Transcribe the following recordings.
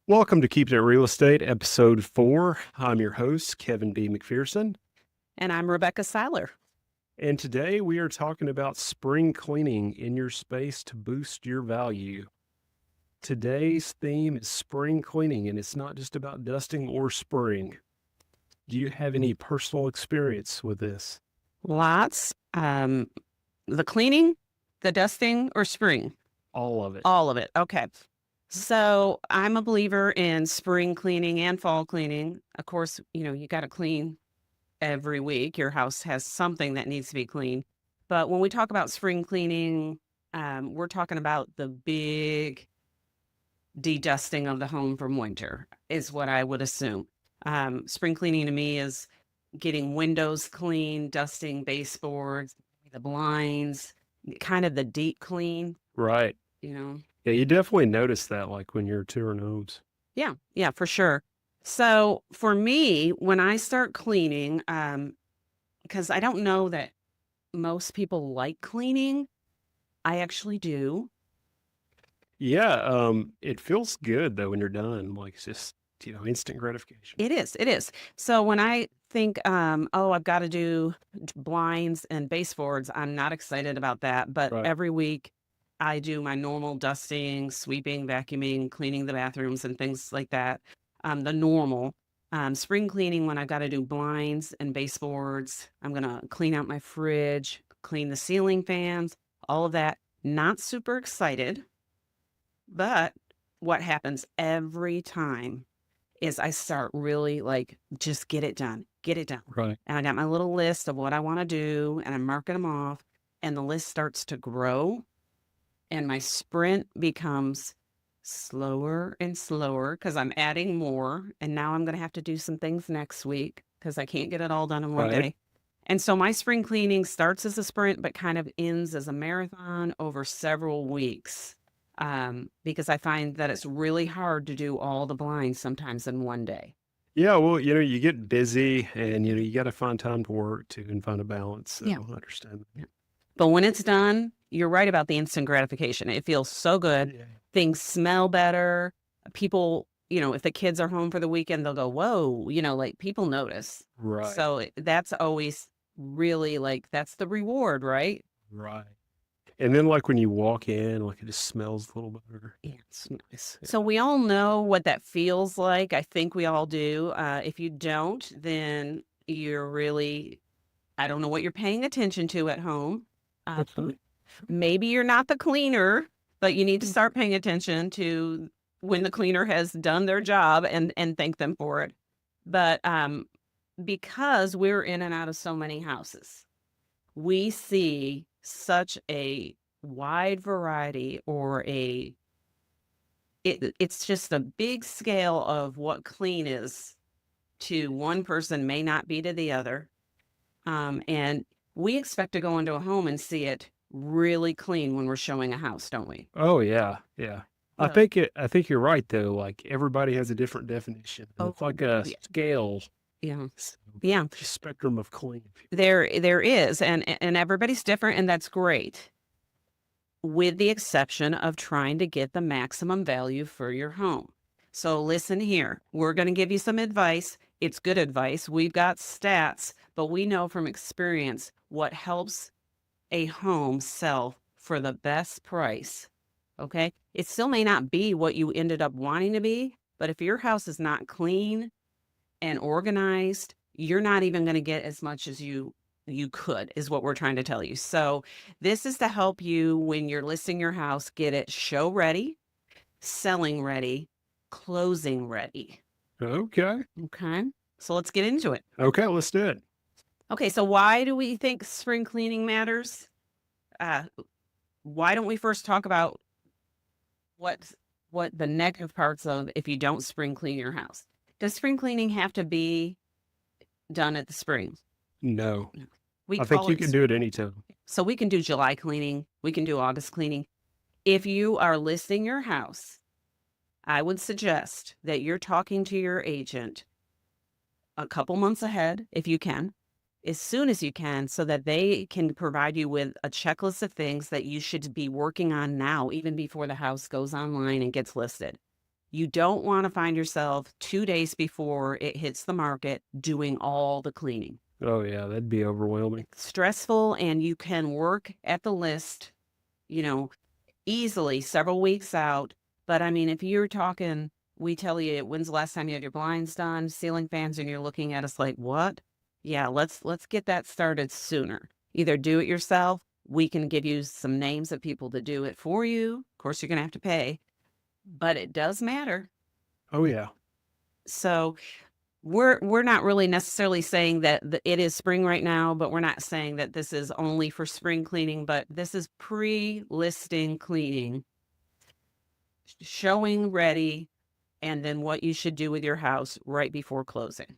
Welcome to Keeping It Real Estate, episode 4. I'm your host, Kevin B. McPherson, And I'm Rebecca Seiler. and today we are talking about spring cleaning in your space to boost your value. Today's theme is spring cleaning, and it's not just about dusting or spraying. Do you have any personal experience with this? Lots. The cleaning, the dusting, or spring? All of it. All of it. Okay. So I'm a believer in spring cleaning and fall cleaning. Of course, you got to clean every week. Your house has something that needs to be cleaned. But when we talk about spring cleaning, we're talking about the big de-dusting of the home from winter, is what I would assume. Spring cleaning to me is getting windows clean, dusting baseboards, the blinds, kind of the deep clean, Right. you know. Yeah, you definitely notice that like when you're touring homes. Yeah, for sure. So for me, when I start cleaning, because I don't know that most people like cleaning, I actually do. Yeah, it feels good though when you're done. Like it's just, instant gratification. It is. So when I think, oh, I've got to do blinds and baseboards, I'm not excited about that. But Right. every week I do my normal dusting, sweeping, vacuuming, cleaning the bathrooms and things like that. The normal. Spring cleaning, when I've got to do blinds and baseboards, I'm going to clean out my fridge, clean the ceiling fans, all of that. Not super excited. But what happens every time is I start really like, just get it done, get it done. Right. And I got my little list of what I want to do and I'm marking them off and the list starts to grow and my sprint becomes slower and slower because I'm adding more. And now I'm going to have to do some things next week because I can't get it all done in one Right. day. And so my spring cleaning starts as a sprint, but kind of ends as a marathon over several weeks. Because I find that it's really hard to do all the blinds sometimes in one day. Yeah, well, you get busy and you got to find time to work too and find a balance. So Yeah. I understand. Yeah. But when it's done, you're right about the instant gratification. It feels so good. Yeah. Things smell better. People, if the kids are home for the weekend, they'll go, whoa, like people notice. Right. So that's always really like, that's the reward, right? Right. And then like when you walk in, like it just smells a little better. Yeah. It's nice. So we all know what that feels like. I think we all do. If you don't, then you're really, I don't know what you're paying attention to at home. Maybe you're not the cleaner, but you need to start paying attention to when the cleaner has done their job and thank them for it. But because we're in and out of so many houses, we see such a wide variety or it's just a big scale of what clean is to one person may not be to the other. And we expect to go into a home and see it really clean when we're showing a house, don't we? Oh yeah. Yeah. I think you're right though. Like everybody has a different definition. It's like a scale. Yeah. So Yeah. spectrum of clean. There is, and everybody's different, and that's great. With the exception of trying to get the maximum value for your home. So listen here, we're going to give you some advice. It's good advice. We've got stats, but we know from experience what helps a home sell for the best price. Okay. It still may not be what you ended up wanting to be, but if your house is not clean and organized, you're not even going to get as much as you could, is what we're trying to tell you. So this is to help you when you're listing your house, get it show ready, selling ready, closing ready. Okay. Okay. So let's get into it. Okay, let's do it. Okay. So why do we think spring cleaning matters? Why don't we first talk about what the negative parts of if you don't spring clean your house? Does spring cleaning have to be done at the spring? No. We I think call you it can do it anytime. So we can do July cleaning. We can do August cleaning. If you are listing your house, I would suggest that you're talking to your agent a couple months ahead, if you can, as soon as you can, so that they can provide you with a checklist of things that you should be working on now, even before the house goes online and gets listed. You don't want to find yourself 2 days before it hits the market doing all the cleaning. Oh, yeah, that'd be overwhelming. It's stressful, and you can work at the list, you know, easily several weeks out. But I mean, if you're talking, we tell you, when's the last time you had your blinds done, ceiling fans, and you're looking at us like, what? Yeah, let's get that started sooner. Either do it yourself. We can give you some names of people to do it for you. Of course, you're going to have to pay, but it does matter. Oh, yeah. So we're not really necessarily saying that it is spring right now, but we're not saying that this is only for spring cleaning, but this is pre-listing cleaning, showing ready, and then what you should do with your house right before closing.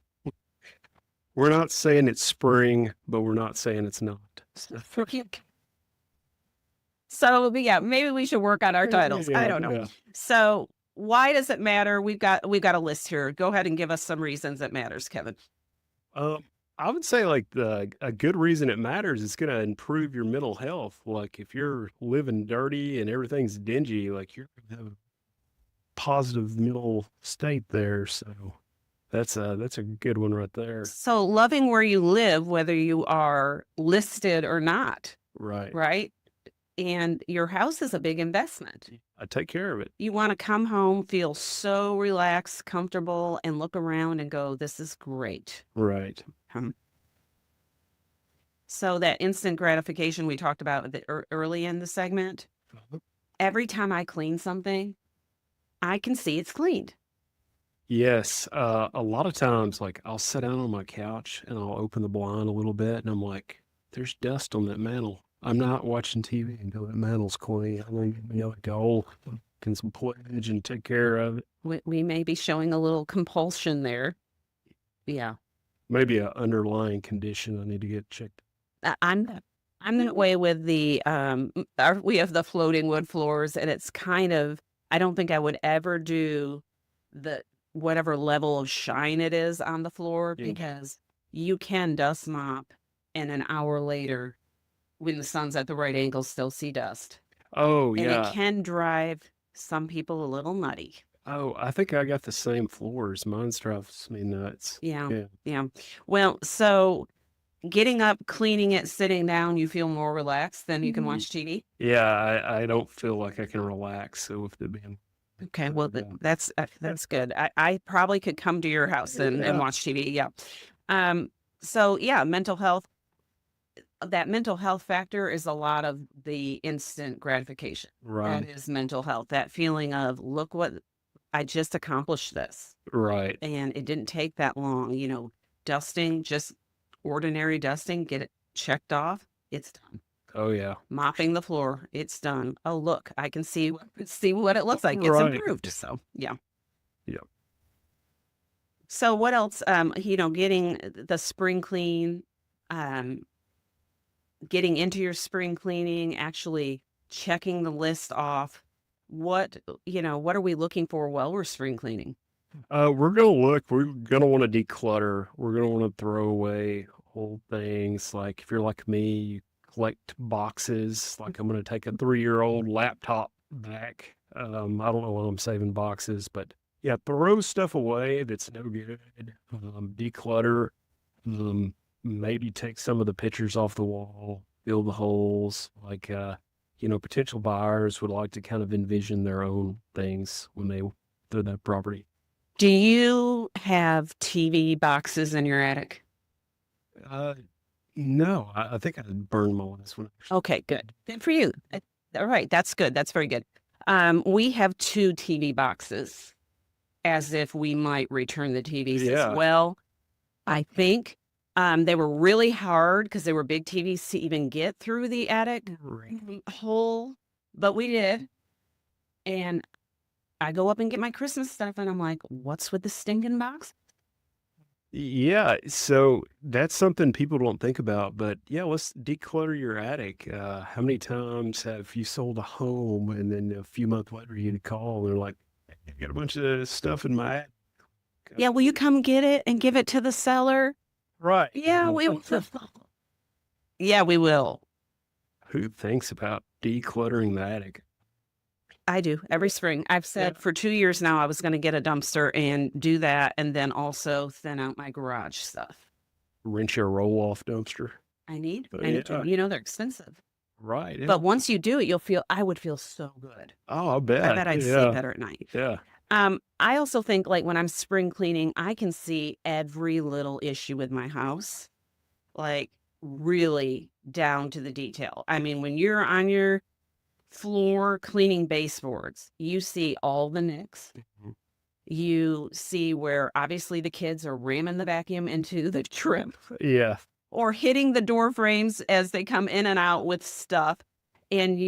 We're not saying it's spring, but we're not saying it's not. So yeah, maybe we should work on our titles. I don't know. Yeah. So why does it matter? We've got a list here. Go ahead and give us some reasons it matters, Kevin. I would say like a good reason it matters is going to improve your mental health. Like if you're living dirty and everything's dingy, like you're going to have a positive mental state there. So that's a good one right there. So loving where you live, whether you are listed or not, Right. right? And your house is a big investment. I take care of it. You want to come home, feel so relaxed, comfortable, and look around and go, this is great. Right. So that instant gratification we talked about early in the segment, every time I clean something, I can see it's cleaned. Yes. A lot of times, like I'll sit down on my couch and I'll open the blind a little bit and I'm like, there's dust on that mantle. I'm not watching TV until that mantle's clean. I'm going to go can some pledge and take care of it. We may be showing a little compulsion there. Yeah. Maybe an underlying condition I need to get checked. I'm that way with the we have the floating wood floors, and it's kind of, I don't think I would ever do the whatever level of shine it is on the floor, because you can dust mop and an hour later when the sun's at the right angle still see dust. Oh, And yeah. it can drive some people a little nutty. Oh, I think I got the same floors. Mine drives me nuts. Yeah. Well, so getting up, cleaning it, sitting down, you feel more relaxed, then you can watch TV. Yeah, I don't feel like I can relax. So with it being Okay, well, that's good. I probably could come to your house and watch TV. Yeah. So yeah, mental health. That mental health factor is a lot of the instant gratification. right, That is mental health. That feeling of, look what I just accomplished this. right. And it didn't take that long, dusting, just ordinary dusting, get it checked off. It's done. Oh, yeah. Mopping the floor. It's done. Oh, look, I can see what it looks like. It's Right. improved. So yeah. Yeah. So what else? Getting the spring clean, getting into your spring cleaning, actually checking the list off. What are we looking for while we're spring cleaning? We're going to want to declutter. We're going to want to throw away old things. Like if you're like me, you collect boxes. Like I'm going to take a 3-year-old laptop back. I don't know why I'm saving boxes, but yeah, throw stuff away that's no good. Declutter. Maybe take some of the pictures off the wall, fill the holes. Like, potential buyers would like to kind of envision their own things when they do that property. Do you have TV boxes in your attic? No, I think I burned my last one. Okay, good. Good for you. All right, that's good. That's very good. We have 2 TV boxes, as if we might return the TVs Yeah. as well. I think they were really hard because they were big TVs to even get through the attic hole, but we did. And I go up and get my Christmas stuff, and I'm like, what's with the stinking box? Yeah, so that's something people don't think about, but yeah, let's declutter your attic. How many times have you sold a home and then a few months later you call and they're like, I got a bunch of stuff in my attic. Yeah, will you come get it and give it to the seller? Right. Yeah, we will. Yeah, we will. Who thinks about decluttering the attic? I do every spring. I've Yeah. said for 2 years now I was gonna get a dumpster and do that, and then also thin out my garage stuff. Rent your roll-off dumpster. I need to. Yeah. They're expensive. Right, yeah. But once you do it, I would feel so good. Oh, I I bet. bet I'd sleep Yeah. better at night. Yeah. I also think, like, when I'm spring cleaning, I can see every little issue with my house, like, really down to the detail. I mean, when you're on your floor cleaning baseboards, you see all the nicks. Mhm. You see where obviously the kids are ramming the vacuum into the trim Yeah. or hitting the door frames as they come in and out with stuff. And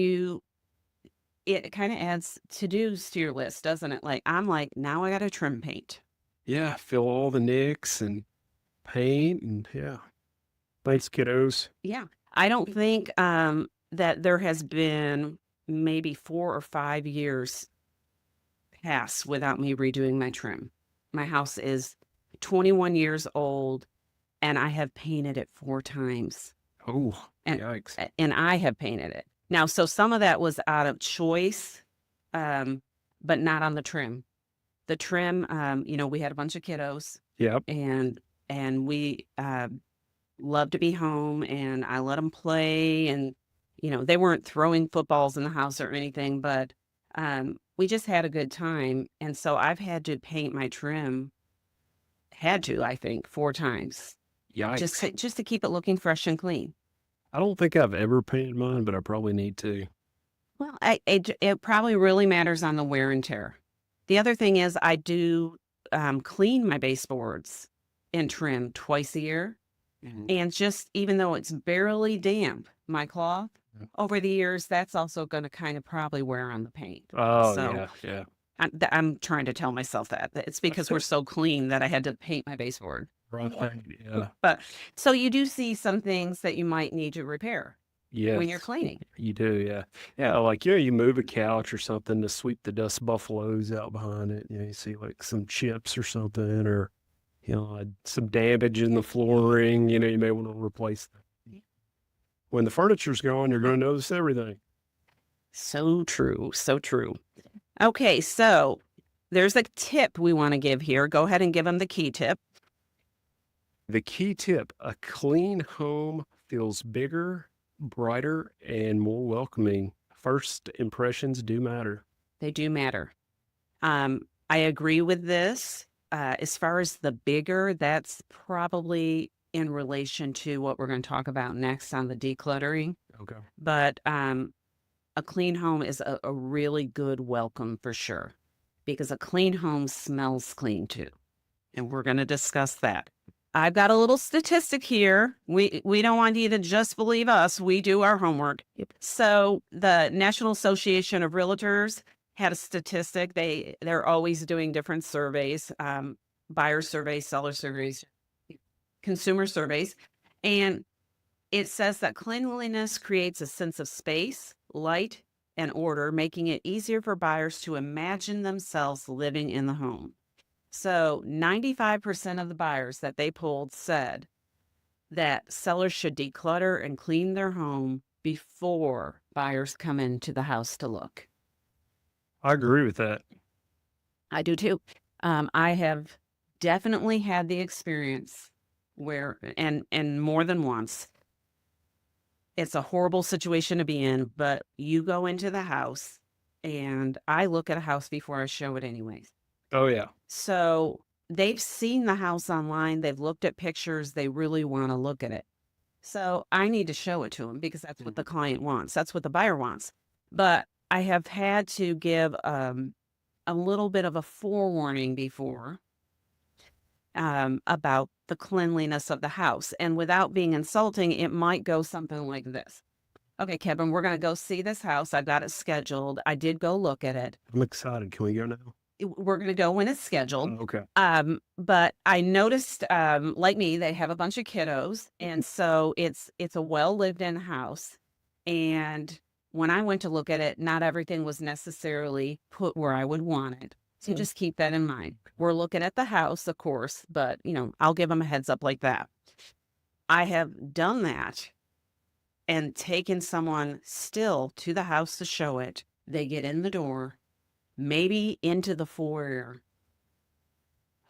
it kind of adds to-dos to your list, doesn't it? Like, I'm like, now I got to trim paint. Yeah, fill all the nicks and paint and yeah. Thanks, kiddos. Yeah. I don't think that there has been maybe 4 or 5 years pass without me redoing my trim. My house is 21 years old and I have painted it 4 times. Oh, And yikes. and I have painted it. Now, so some of that was out of choice, but not on the trim. The trim, we had a bunch of kiddos Yep. and we love to be home and I let them play and they weren't throwing footballs in the house or anything, but we just had a good time. And so I've had to paint my trim, I think, 4 times Yikes. just to keep it looking fresh and clean. I don't think I've ever painted mine, but I probably need to. Well, it probably really matters on the wear and tear. The other thing is I do clean my baseboards and trim twice a year. Mhm. And just even though it's barely damp, my cloth, Yeah. over the years, that's also going to kind of probably wear on the paint. Oh, So yeah, yeah. I'm trying to tell myself that it's because we're so clean that I had to paint my baseboard. Right. Yeah. But so you do see some things that you might need to repair when you're Yes. cleaning. You do, yeah. Yeah, like, you move a couch or something to sweep the dust buffaloes out behind it. You see like some chips or something, or, some damage in the flooring, you may want to replace that. When the furniture's gone, you're going to notice everything. So true. So true. Okay, so there's a tip we want to give here. Go ahead and give them the key tip. The key tip, a clean home feels bigger, brighter, and more welcoming. First impressions do matter. They do matter. I agree with this. As far as the bigger, that's probably in relation to what we're going to talk about next on the decluttering. Okay. But a clean home is a really good welcome for sure, because a clean home smells clean too. And we're going to discuss that. I've got a little statistic here. We don't want you to just believe us. We do our homework. So the National Association of Realtors had a statistic. They're always doing different surveys, buyer surveys, seller surveys, consumer surveys. And it says that cleanliness creates a sense of space, light, and order, making it easier for buyers to imagine themselves living in the home. So 95% of the buyers that they polled said that sellers should declutter and clean their home before buyers come into the house to look. I agree with that. I do too. I have definitely had the experience where, and more than once, it's a horrible situation to be in, but you go into the house and I look at a house before I show it anyways. Oh, yeah. So they've seen the house online. They've looked at pictures. They really want to look at it. So I need to show it to them because that's what the client wants. That's what the buyer wants. But I have had to give a little bit of a forewarning before about the cleanliness of the house. And without being insulting, it might go something like this. Okay, Kevin, we're going to go see this house. I've got it scheduled. I did go look at it. I'm excited. Can we go now? We're going to go when it's scheduled. Oh, okay. But I noticed, like me, they have a bunch of kiddos. And so it's a well lived in house. And when I went to look at it, not everything was necessarily put where I would want it. So just keep that in mind. We're looking at the house, of course, but I'll give them a heads up like that. I have done that and taken someone still to the house to show it They get in the door, maybe into the foyer.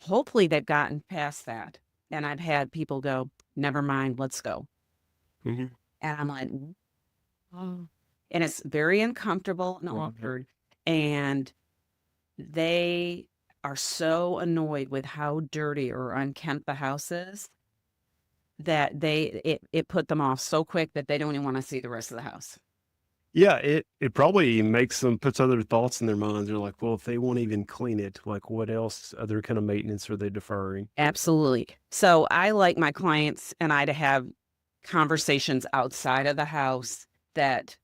Hopefully they've gotten past that. And I've had people go, never mind, let's go. Hmm. And I'm like, oh. And it's very uncomfortable and awkward. And they are so annoyed with how dirty or unkempt the house is that it put them off so quick that they don't even want to see the rest of the house. Yeah, it probably makes them puts other thoughts in their minds. They're like, well, if they won't even clean it, like what else other kind of maintenance are they deferring? Absolutely. So I like my clients and I to have conversations outside of the house that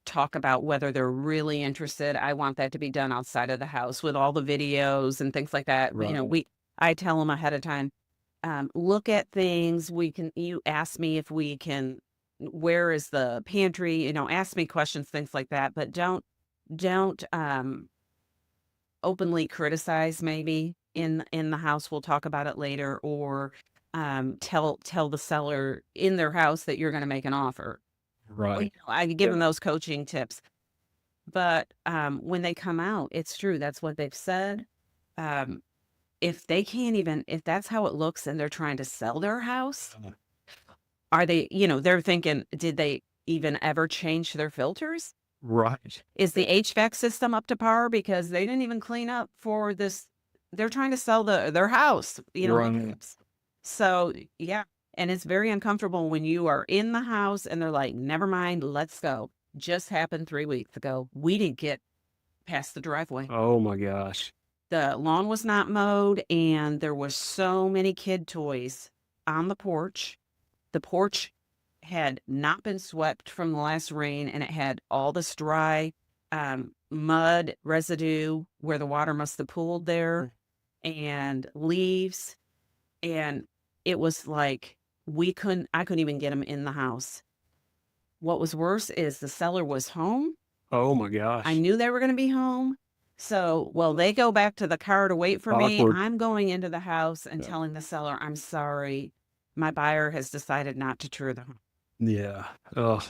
talk about whether they're really interested. I want that to be done outside of the house with all the videos and things like that. But, Right. I tell them ahead of time, look at things. You ask me if we can, where is the pantry? Ask me questions, things like that. But don't openly criticize maybe in the house. We'll talk about it later, or tell the seller in their house that you're going to make an offer. Well, Right. I give them those coaching tips. But when they come out, it's true. That's what they've said. Um, if they can't even, if that's how it looks and they're trying to sell their house, Uh, are they, they're thinking, did they even ever change their filters? Right. Is the HVAC system up to par? Because they didn't even clean up for this. They're trying to sell their house, Right. So, yeah. And it's very uncomfortable when you are in the house and they're like, never mind, let's go. Just happened 3 weeks ago. We didn't get past the driveway. Oh my gosh. The lawn was not mowed and there was so many kid toys on the porch. The porch had not been swept from the last rain and it had all this dry mud residue where the water must have pooled there and leaves. And it was like I couldn't even get them in the house. What was worse is the seller was home. Oh my I gosh. knew they were going to be home. So, well, they go back to the car to wait for me. Awkward. I'm going into the house and Yeah. telling the seller, I'm sorry. My buyer has decided not to tour the home. Yeah. Ugh.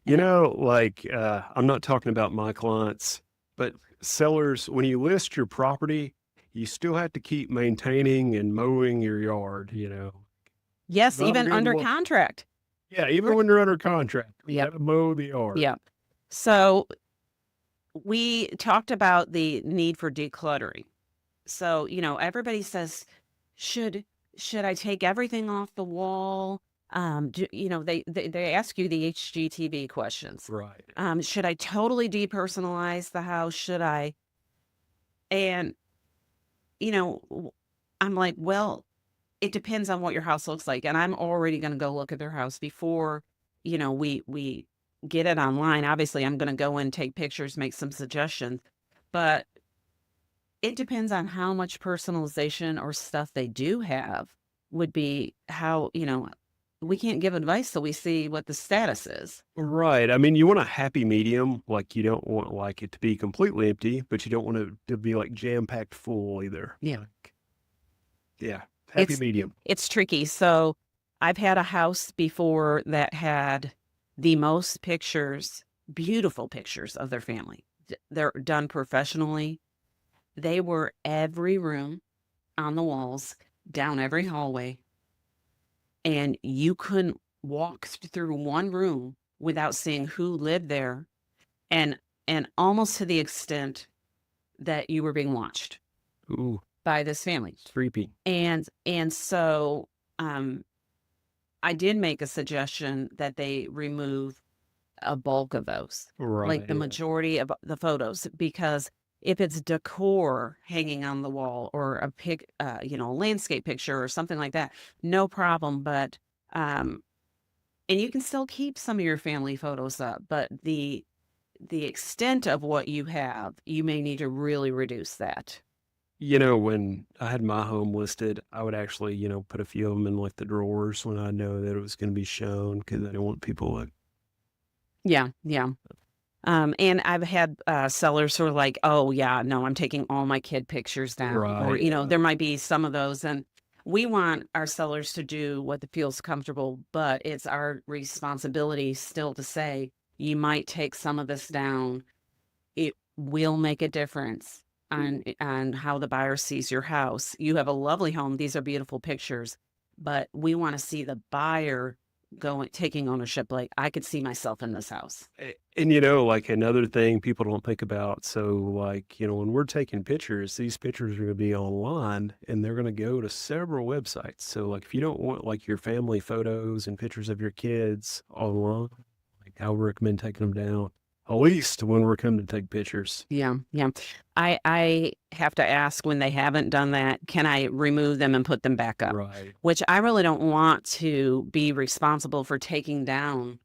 And I'm not talking about my clients, but sellers, when you list your property, you still have to keep maintaining and mowing your yard. yes, Not a even good under look. contract. Yeah, even when you're under contract, you Yep. gotta mow the yard. Yep. So we talked about the need for decluttering. So, everybody says, should I take everything off the wall? They ask you the HGTV questions. Right. Should I totally depersonalize the house? Should I? And, I'm like, well, it depends on what your house looks like. And I'm already going to go look at their house before, we get it online. Obviously, I'm going to go in, take pictures, make some suggestions. But it depends on how much personalization or stuff they do have would be how, we can't give advice till we see what the status is. Right. I mean, you want a happy medium. Like you don't want like it to be completely empty, but you don't want it to be like jam-packed full either. Yeah. Like, yeah. Happy It's medium. it's tricky. So I've had a house before that had the most pictures, beautiful pictures of their family. They're done professionally. They were every room on the walls, down every hallway. And you couldn't walk through one room without seeing who lived there, and almost to the extent that you were being watched Ooh, by this family. creepy. And so I did make a suggestion that they remove a bulk of those, like the Right. majority of the photos, because if it's decor hanging on the wall or a landscape picture or something like that, no problem. But and you can still keep some of your family photos up, but the extent of what you have, you may need to really reduce that. When I had my home listed, I would actually, put a few of them in like the drawers when I know that it was going to be shown because I don't want people like, Yeah, yeah. And I've had sellers who are like, "Oh yeah, no, I'm taking all my kid pictures down," or right. there might be some of those, and we want our sellers to do what feels comfortable, but it's our responsibility still to say you might take some of this down it will make a difference on how the buyer sees your house. You have a lovely home. These are beautiful pictures, but we want to see the buyer taking ownership. Like, I could see myself in this house. And, like another thing people don't think about. So, like, when we're taking pictures, these pictures are going to be online and they're going to go to several websites. So, like, if you don't want like your family photos and pictures of your kids online, like, I would recommend taking them down, at least when we're coming to take pictures. Yeah. I have to ask, when they haven't done that, can I remove them and put them back up? Right. Which I really don't want to be responsible for taking down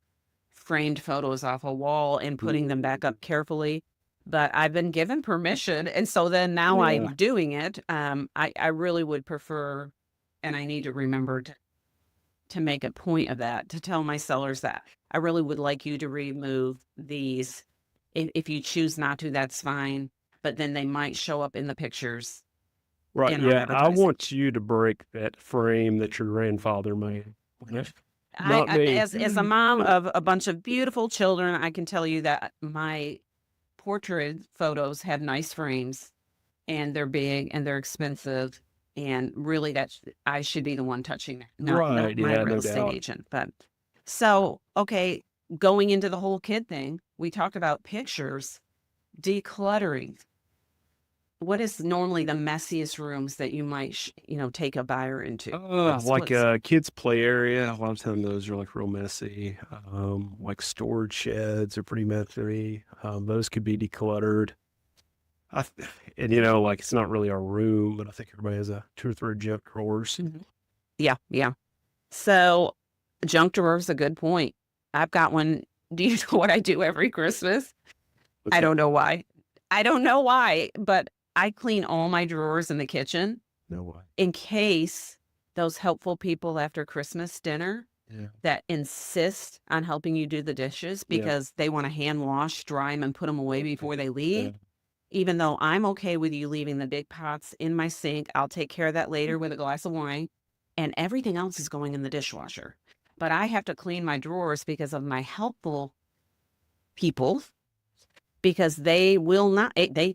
framed photos off a wall and putting them back up carefully. But I've been given permission. And so then now I'm doing it. I really would prefer, and I need to remember to make a point of that, to tell my sellers that I really would like you to remove these. If you choose not to, that's fine. But then they might show up in the pictures. Right. in our Yeah. I advertising. want you to break that frame that your grandfather made. Not me. As a mom of a bunch of beautiful children, I can tell you that my portrait photos have nice frames, and they're big and they're expensive. And really, I should be the one touching it, not Right. my Yeah, real no estate doubt. agent. But so, okay, going into the whole kid thing, we talked about pictures, decluttering. What is normally the messiest rooms that you might, take a buyer into? Like a kids' play area. A lot of times those are like real messy. Like storage sheds are pretty messy. Those could be decluttered. And like it's not really our room, but I think everybody has 2 or 3 junk drawers. Yeah. So junk drawer is a good point. I've got one. Do you know what I do every Christmas? I don't know why. But I clean all my drawers in the kitchen No way. in case those helpful people after Christmas dinner that insist on helping you do the dishes because they want to hand wash, dry them, and put them away before they leave. Yeah. Even though I'm okay with you leaving the big pots in my sink, I'll take care of that later with a glass of wine, and everything else is going in the dishwasher. But I have to clean my drawers because of my helpful people, because they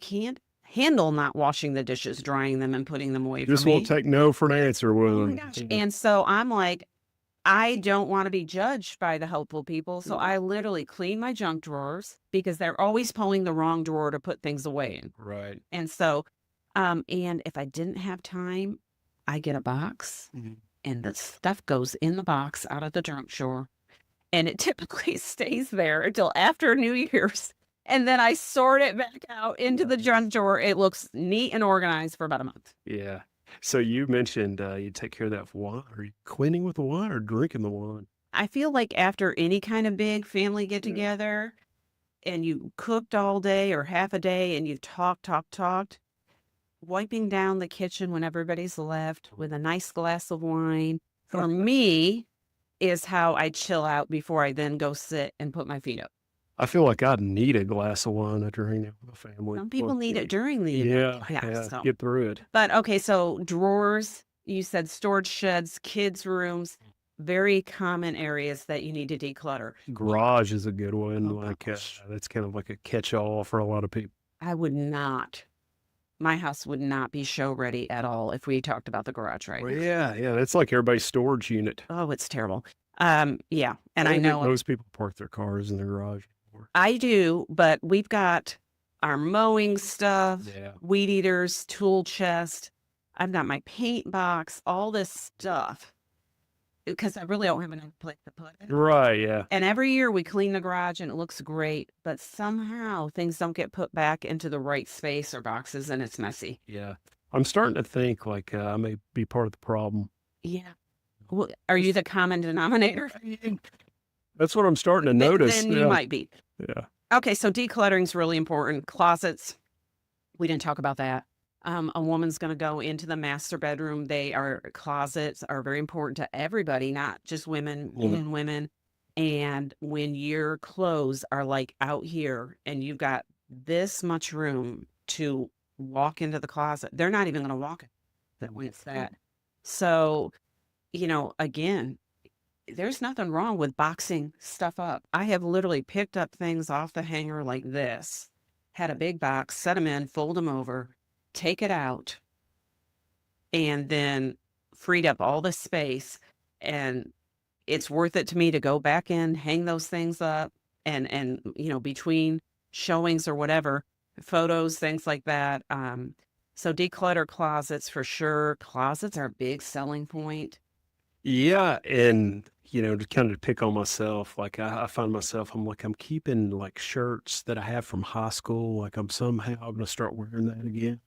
can't handle not washing the dishes, drying them, and putting them away Just from me. won't take no for an answer, Oh will my it? gosh. And so I'm like, I don't want to be judged by the helpful people. So I literally clean my junk drawers because they're always pulling the wrong drawer to put things away in. Right. And so, and if I didn't have time, I get a box and the stuff goes in the box out of the junk drawer. And it typically stays there until after New Year's. And then I sort it back out into the junk drawer. It looks neat and organized for about a month. Yeah. So you mentioned you take care of that wine. Are you cleaning with the wine or drinking the wine? I feel like after any kind of big family get together and you cooked all day or half a day and you've talked, wiping down the kitchen when everybody's left with a nice glass of wine, for me, is how I chill out before I then go sit and put my feet up. I feel like I'd need a glass of wine to drink it with my family. Some people need it during the event. Yeah, get through it. But okay, so drawers, you said storage sheds, kids' rooms, very common areas that you need to declutter. Garage is a good one. Oh, that's kind of like a catch-all for a lot of people. My house would not be show ready at all if we talked about the garage right Well, now. yeah, that's like everybody's storage unit. Oh, it's terrible. And I know most people park their cars in the garage. I do, but we've got our mowing stuff, weed eaters, tool chest. I've got my paint box, all this stuff, because I really don't have enough place to put it. Right, yeah. And every year we clean the garage and it looks great, but somehow things don't get put back into the right space or boxes and it's messy. Yeah. I'm starting to think like I may be part of the problem. Yeah. Well, are you the common denominator? That's what I'm starting to notice. Then you might be. Yeah. Okay, so decluttering is really important. Closets, we didn't talk about that. A woman's going to go into the master bedroom. Closets are very important to everybody, not just women, men and women. And when your clothes are like out here and you've got this much room to walk into the closet, they're not even going to walk it. It's that. So, again, there's nothing wrong with boxing stuff up. I have literally picked up things off the hanger like this, had a big box, set them in, fold them over, take it out, and then freed up all the space. And it's worth it to me to go back in, hang those things up, and between showings or whatever, photos, things like that. So declutter closets for sure. Closets are a big selling point. Yeah, and to kind of pick on myself, like I find myself, I'm keeping like shirts that I have from high school. Like I'm somehow gonna start wearing that again.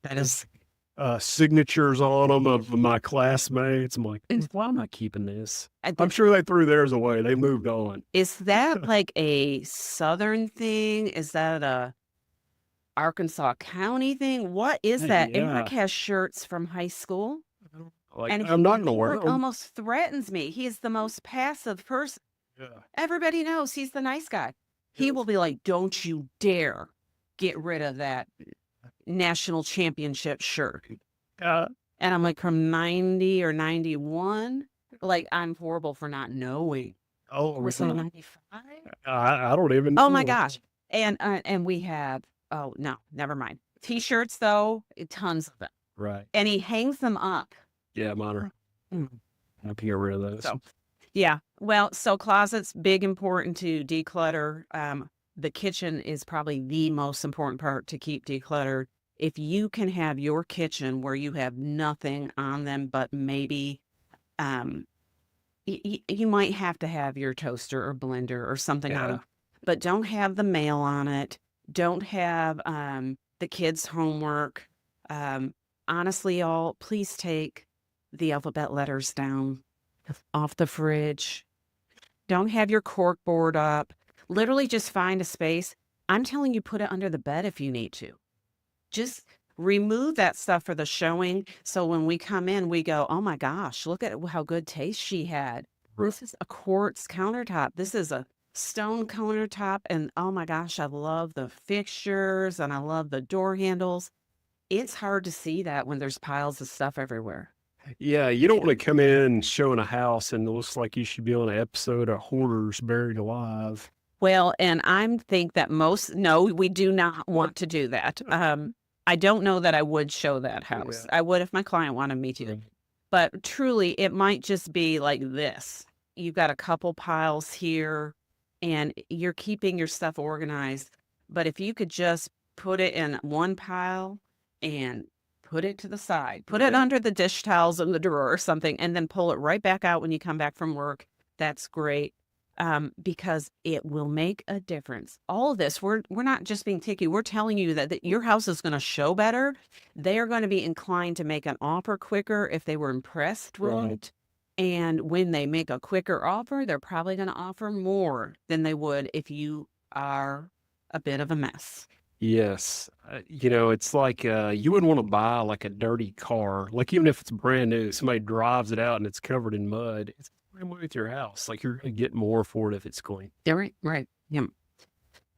That is, Signatures on them of my classmates. I'm like, why am I keeping this? I I'm did- sure they threw theirs away. They moved on. is that like a Southern thing? Is that a Arkansas County thing? What is that? Yeah. Eric has shirts from high school, Like and I'm not gonna wear Eric them. almost threatens me. He is the most passive person. Yeah. Everybody knows he's the nice guy. He will be like, "Don't you dare get rid of that national championship shirt." Uh, And I'm like, from 90 or 91? Like, I'm horrible for not knowing. oh, Was it 95? I don't even Oh my know. gosh. And we have, oh no, never mind. T-shirts though, tons of them. Right. And he hangs them up. Yeah, mine are. Mm. I have to get rid of those. So yeah. Well, so closets, big important to declutter. The kitchen is probably the most important part to keep decluttered. If you can have your kitchen where you have nothing on them, but maybe you might have to have your toaster or blender or something on Yeah. it, but don't have the mail on it. Don't have the kids' homework. Honestly, y'all, please take the alphabet letters down off the fridge. Don't have your cork board up. Literally just find a space. I'm telling you, put it under the bed if you need to. Just remove that stuff for the showing. So when we come in, we go, oh my gosh, look at how good taste she had. This is a quartz countertop. This is a stone countertop. And oh my gosh, I love the fixtures and I love the door handles. It's hard to see that when there's piles of stuff everywhere. Yeah, you don't want to come in showing a house and it looks like you should be on an episode of Hoarders Buried Alive. Well, and I think that no, we do not want to do that. I don't know that I would show that house. Yeah. I would if my client wanted me to. Right. But truly, it might just be like this. You've got a couple piles here and you're keeping your stuff organized. But if you could just put it in one pile and put it to the side, put it Yeah. under the dish towels in the drawer or something, and then pull it right back out when you come back from work, that's great. Because it will make a difference. All of this, we're not just being picky. We're telling you that your house is going to show better. They are going to be inclined to make an offer quicker if they were impressed with Right. it. And when they make a quicker offer, they're probably going to offer more than they would if you are a bit of a mess. Yes. It's like you wouldn't want to buy like a dirty car. Like even if it's brand new, somebody drives it out and it's covered in mud. It's the same way with your house. Like you're going to get more for it if it's clean. Yeah, right. Yeah.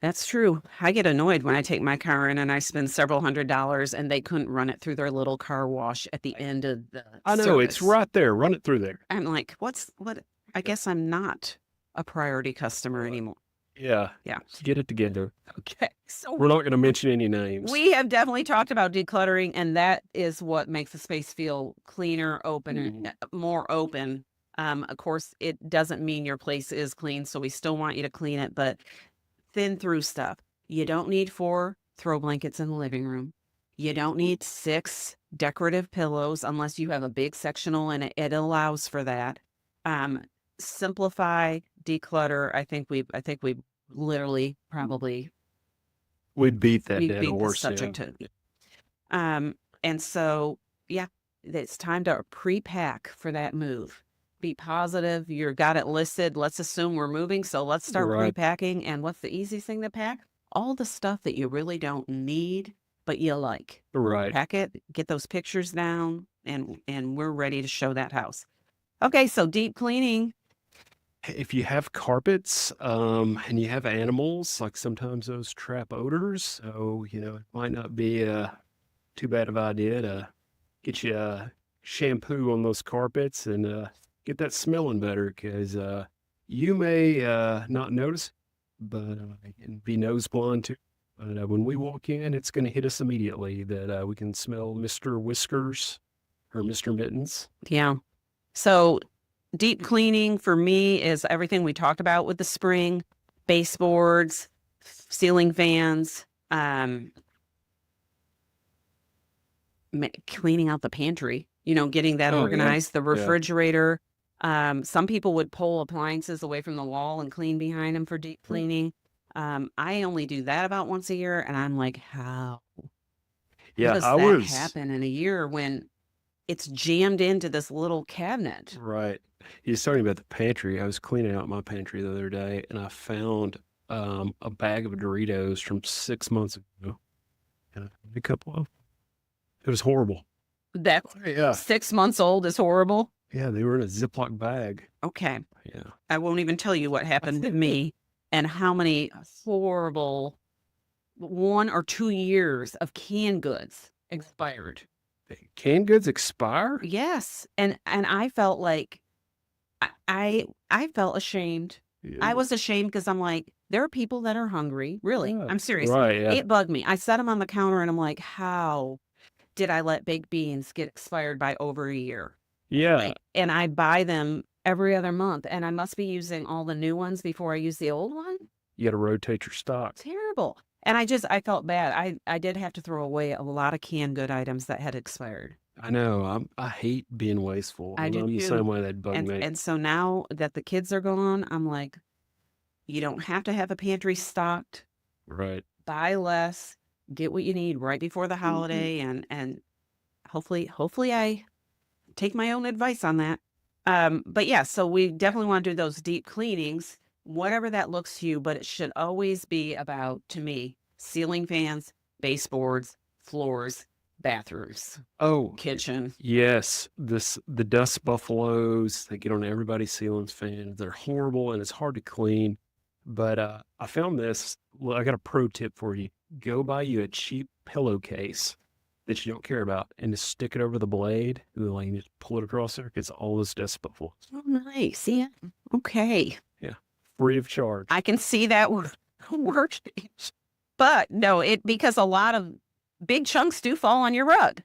That's true. I get annoyed when I take my car in and I spend several $100s and they couldn't run it through their little car wash at the end of the I know, it's service. right there. Run it through there. I'm like, what? I guess I'm not a priority customer anymore. Yeah. Yeah. Get it together. Okay. So We're not going to mention any names. we have definitely talked about decluttering, and that is what makes the space feel cleaner, open, more open. Of course, it doesn't mean your place is clean, so we still want you to clean it, but thin through stuff. You don't need 4 throw blankets in the living room. You don't need 6 decorative pillows unless you have a big sectional and it allows for that. Simplify, declutter. I think we literally probably We'd beat that we dead beat the horse. subject Yeah. to. And so yeah, it's time to pre-pack for that move. Be positive. You got it listed. Let's assume we're moving, so let's start Right. pre-packing. And what's the easiest thing to pack? All the stuff that you really don't need, but you like. Right. Pack it, get those pictures down, and we're ready to show that house. Okay, so deep cleaning. If you have carpets and you have animals, like sometimes those trap odors. So, it might not be too bad of an idea to get you shampoo on those carpets and get that smelling better because you may not notice, but it can be nose blind too. But when we walk in, it's going to hit us immediately that we can smell Mr. Whiskers or Mr. Mittens. Yeah. So deep cleaning for me is everything we talked about with the spring, baseboards, ceiling fans, cleaning out the pantry, getting that organized, the refrigerator. Some people would pull appliances away from the wall and clean behind them for deep cleaning. I only do that about once a year, and I'm like, how does that happen in a year when it's jammed into this little cabinet? Right. You're talking about the pantry. I was cleaning out my pantry the other day, and I found a bag of Doritos from 6 months ago, and I had a couple of. It was horrible. That 6 months old is horrible. Yeah, they were in a Ziploc bag. Okay. Yeah. I won't even tell you what happened to me and how many horrible 1 or 2 years of canned goods expired. Canned goods expire? Yes. And I felt like I felt ashamed. Yeah. I was ashamed because I'm like, there are people that are hungry. Really. Yeah. I'm serious. Right, yeah. It bugged me. I set them on the counter and I'm like, how did I let baked beans get expired by over a year? Yeah. And I buy them every other month, and I must be using all the new ones before I use the old one. You got to rotate your stock. Terrible. And I felt bad. I did have to throw away a lot of canned good items that had expired. I know. I hate being wasteful. I do I'm the too. same way. That bugged me. And so now that the kids are gone, I'm like, you don't have to have a pantry stocked. Right. Buy less. Get what you need right before the holiday, and hopefully I take my own advice on that. But yeah, so we definitely want to do those deep cleanings, whatever that looks to you, but it should always be about, to me, ceiling fans, baseboards, floors, bathrooms, kitchen. Yes. The dust buffaloes, they get on everybody's ceiling fans. They're horrible and it's hard to clean. But I found this. Well, I got a pro tip for you. Go buy you a cheap pillowcase that you don't care about and just stick it over the blade, and then you just pull it across there. It's all those dust buffaloes. Oh, nice. Yeah. Okay. Yeah. Free of charge. I can see that working. But no, because a lot of big chunks do fall on your rug.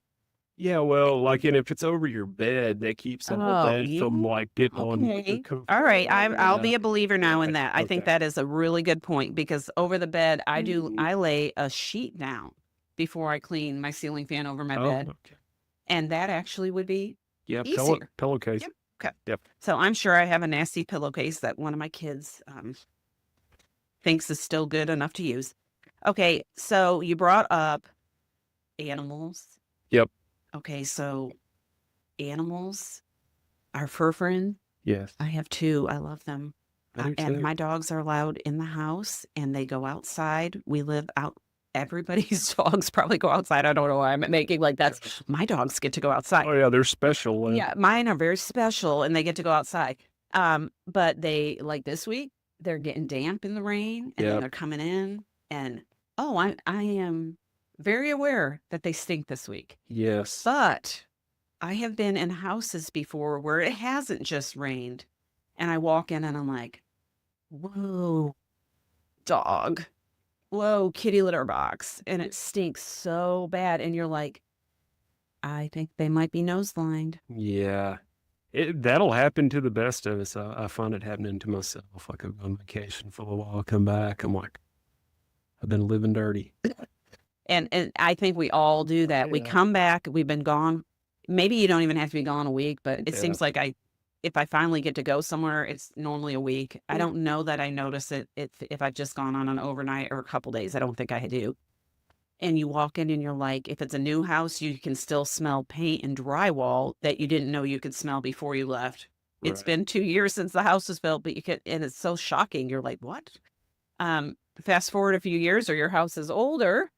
Yeah, well, and if it's over your bed, that keeps all that from getting on. All right, I'll be a believer now in that. I think that is a really good point, because over the bed, I lay a sheet down before I clean my ceiling fan over my bed. Okay. And that actually would be easier. Pillowcase. Yep. Okay. Yep. So I'm sure I have a nasty pillowcase that one of my kids thinks is still good enough to use. Okay, so you brought up animals. Yep. Okay, so animals, our fur friend. Yes. I have 2. I love them. I do And too. my dogs are allowed in the house, and they go outside. We live out. Everybody's dogs probably go outside. I don't know why I'm making that's my dogs get to go outside. Oh yeah, they're special. Yeah, mine are very special, and they get to go outside. But they, this week, they're getting damp in the rain, and then they're coming in, and I am very aware that they stink this week. Yes. But I have been in houses before where it hasn't just rained, and I walk in and I'm like, whoa, dog. Whoa, kitty litter box. And it stinks so bad. And you're like, I think they might be nose lined. Yeah. That'll happen to the best of us. I find it happening to myself. I go on vacation for a while, come back, I'm like, I've been living dirty. And I think we all do that. We come back, we've been gone. Maybe you don't even have to be gone a week, but it seems like if I finally get to go somewhere, it's normally a week. I don't know that I notice it if I've just gone on an overnight or a couple days. I don't think I do. And you walk in and you're like, if it's a new house, you can still smell paint and drywall that you didn't know you could smell before you left. Right. It's been 2 years since the house was built, but and it's so shocking. You're like, what? Fast forward a few years, or your house is older,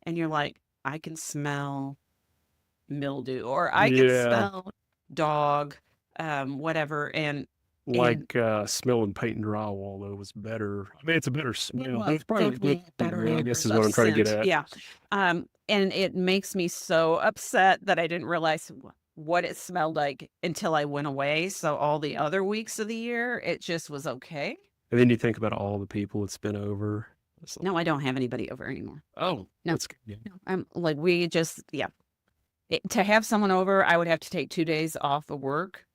and you're like, I can smell mildew, or I can smell dog. Whatever, and smelling paint and drywall though was better. I mean, it's a better smell. It's probably better. I guess is what I'm trying to get at. Yeah, and it makes me so upset that I didn't realize what it smelled like until I went away. So all the other weeks of the year, it just was okay. And then you think about all the people it's been over It's like, No, I don't have anybody over anymore. oh, No. that's good. Yeah. No, I'm like, we just, yeah. To have someone over, I would have to take 2 days off of work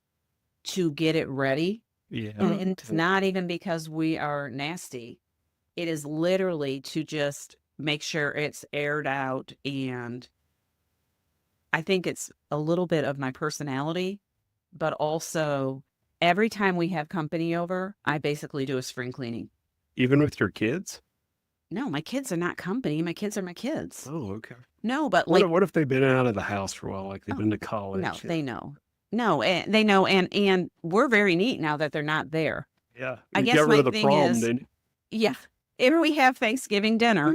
to get it ready. Yeah. And it's not even because we are nasty. It is literally to just make sure it's aired out. And I think it's a little bit of my personality, but also every time we have company over, I basically do a spring cleaning. Even with your kids? No, my kids are not company. My kids are my kids. Oh, okay. No, but What like, if, what if they've been out of the house for a while, like they've Oh, been to college? no, they know. No, they know. And we're very neat now that they're not there. Yeah. I You guess got rid my of the thing problem, is, didn't you? yeah, if we have Thanksgiving dinner,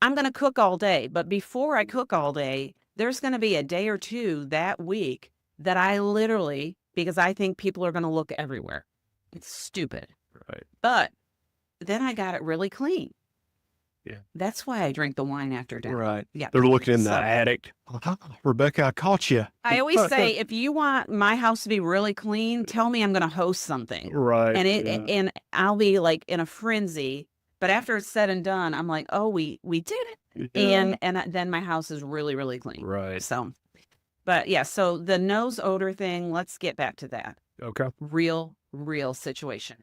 I'm going to cook all day. But before I cook all day, there's going to be a day or two that week that I literally, because I think people are going to look everywhere. It's stupid. Right. But then I got it really clean. Yeah. That's why I drink the wine after dinner. Right. Yeah. They're looking in the So- attic. Rebecca, I caught you. I always say, if you want my house to be really clean, tell me I'm going to host something. Right. And yeah. and I'll be like in a frenzy. But after it's said and done, I'm like, oh, we did it. Yeah. And then my house is really, really clean. Right. So, but yeah, so the nose odor thing, let's get back to that. Okay. Real situation.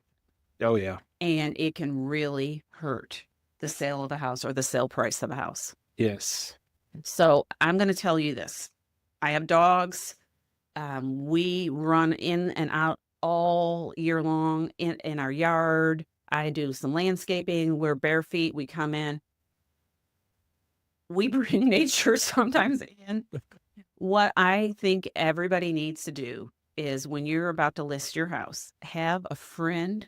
Oh, yeah. And it can really hurt the sale of the house or the sale price of a house. Yes. So I'm going to tell you this. I have dogs. We run in and out all year long in our yard. I do some landscaping. We're bare feet. We come in. We bring nature sometimes in. What I think everybody needs to do is when you're about to list your house, have a friend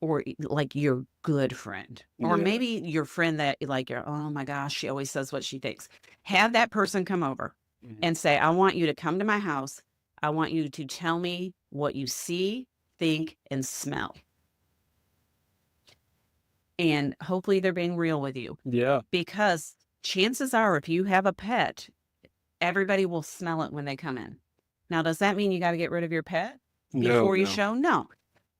or like your good friend, or Yeah. maybe your friend that like, oh my gosh, she always says what she thinks. Have that person come over Mhm. and say, I want you to come to my house. I want you to tell me what you see, think, and smell. And hopefully they're being real with you, Yeah. because chances are if you have a pet, everybody will smell it when they come in. Now, does that mean you got to get rid of your pet before you No. show? No.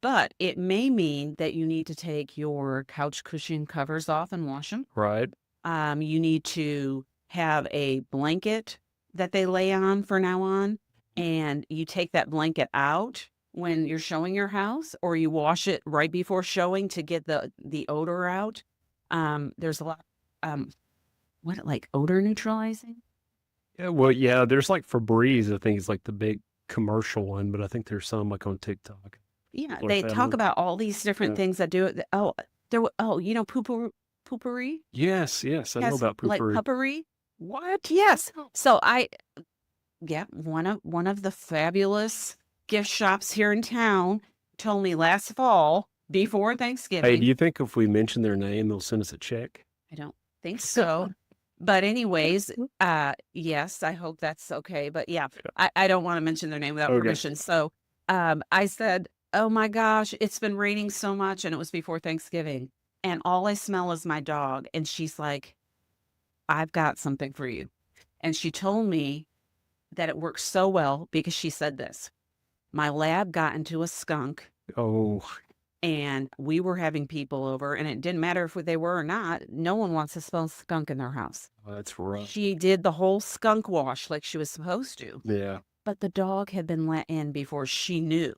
But it may mean that you need to take your couch cushion covers off and wash them. Right. You need to have a blanket that they lay on for now on, and you take that blanket out when you're showing your house, or you wash it right before showing to get the odor out. There's a lot, like odor neutralizing? Yeah. Well, yeah, there's like Febreze, I think is like the big commercial one, but I think there's some like on TikTok. Yeah, Or they family. talk about all these different Yeah. things that do it. Poopery Yes. Yes. I know has about like poopery. puppery. What? Yes. So one of the fabulous gift shops here in town told me last fall before Hey, Thanksgiving. do you think if we mention their name, they'll send us a check? I don't think so. But anyways, yes, I hope that's okay. But yeah, I don't want to mention their name without Okay. permission. So I said, oh my gosh, it's been raining so much. And it was before Thanksgiving. And all I smell is my dog. And she's like, I've got something for you. And she told me that it works so well because she said this. My lab got into a skunk Oh, and we were having people over, and it didn't matter if they were or not. No one wants to smell skunk in their house. that's rough. She did the whole skunk wash like she was supposed to, Yeah. but the dog had been let in before she knew.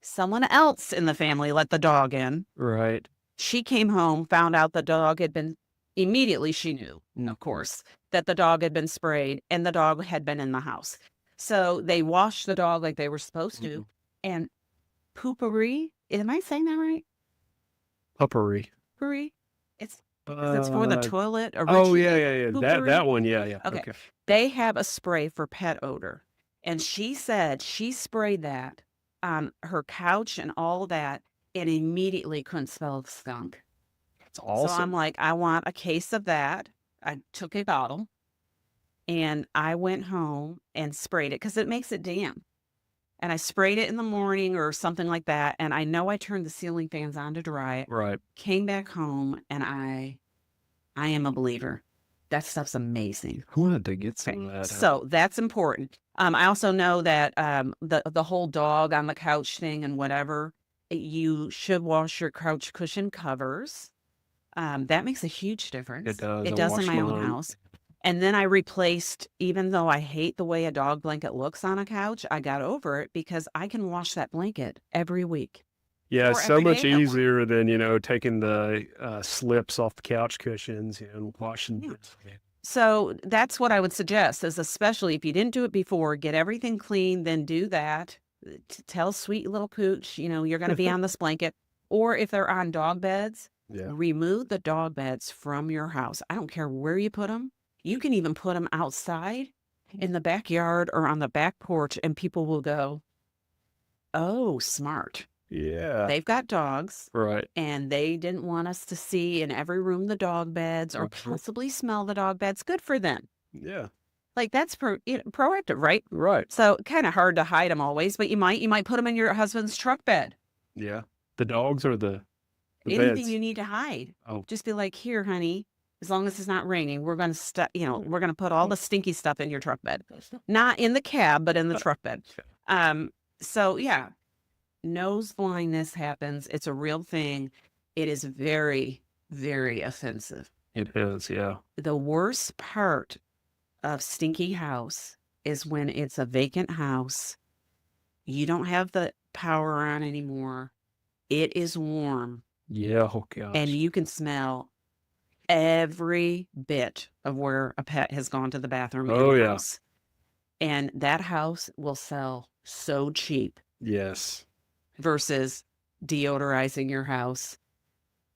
Someone else in the family let the dog in. Right. She came home, found out the dog had been, immediately she knew, of course, that the dog had been sprayed and the dog had been in the house. So they washed the dog like they were supposed to. And poopery, am I saying that right? Puppery. Poopery? It's for the toilet. Oh, yeah. That Poopery? one. Yeah. Okay. They have a spray for pet odor. And she said she sprayed that on her couch and all that, and immediately couldn't smell the skunk. That's awesome. So I'm like, I want a case of that. I took a bottle and I went home and sprayed it because it makes it damp. And I sprayed it in the morning or something like that. And I know I turned the ceiling fans on to dry it. Right. Came back home and I am a believer. That stuff's amazing. I wanted to get some of that. So that's important. I also know that the whole dog on the couch thing and whatever, you should wash your couch cushion covers That makes a huge difference. It does. It I does in wash my own mine. house. And then I replaced, even though I hate the way a dog blanket looks on a couch, I got over it because I can wash that blanket every week Yeah, or it's so every much day if I want. easier than, taking the slips off the couch cushions, and washing. Yeah. So that's what I would suggest is, especially if you didn't do it before, get everything clean, then do that. Tell sweet little Pooch, you're going to be on this blanket. Or if they're on dog beds, Yeah. remove the dog beds from your house. I don't care where you put them. You can even put them outside in the backyard or on the back porch, and people will go, oh, smart. Yeah. They've got dogs. Right. And they didn't want us to see in every room the dog beds or possibly smell the dog beds. Good for them. Yeah. Like that's proactive, right? Right. So kind of hard to hide them always, but you might put them in your husband's truck bed. Yeah. The dogs or the Anything beds? you need to hide. Oh. Just be like, here, honey, as long as it's not raining, we're going to we're going to put all the stinky stuff in your truck bed. Not in the cab, but in the truck bed. So yeah. Nose blindness happens. It's a real thing. It is very, very offensive. It is, yeah. The worst part of stinky house is when it's a vacant house. You don't have the power on anymore. It is warm. Yeah, oh gosh. And you can smell every bit of where a pet has gone to the bathroom in the house. And that house will sell so cheap. Yes. Versus deodorizing your house.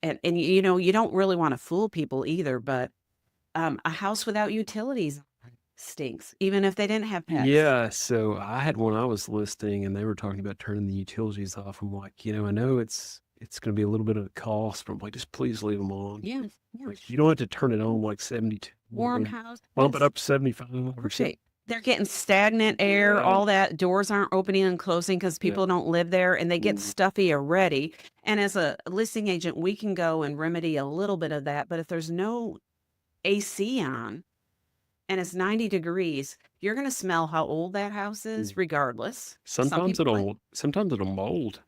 And you don't really want to fool people either, but a house without utilities stinks, even if they didn't have pets. Yeah, so I had one I was listing, and they were talking about turning the utilities off. I'm like, I know it's going to be a little bit of a cost, but I'm like, just please leave them on. Yeah. Like, you don't have to turn it on like 72. Warm house. Bump it up to 75. Okay. They're getting stagnant air, all that. Doors aren't opening and closing because people don't live there, and they get stuffy already. And as a listing agent, we can go and remedy a little bit of that. But if there's no AC on and it's 90 degrees, you're going to smell how old that house is regardless. Sometimes it'll mold.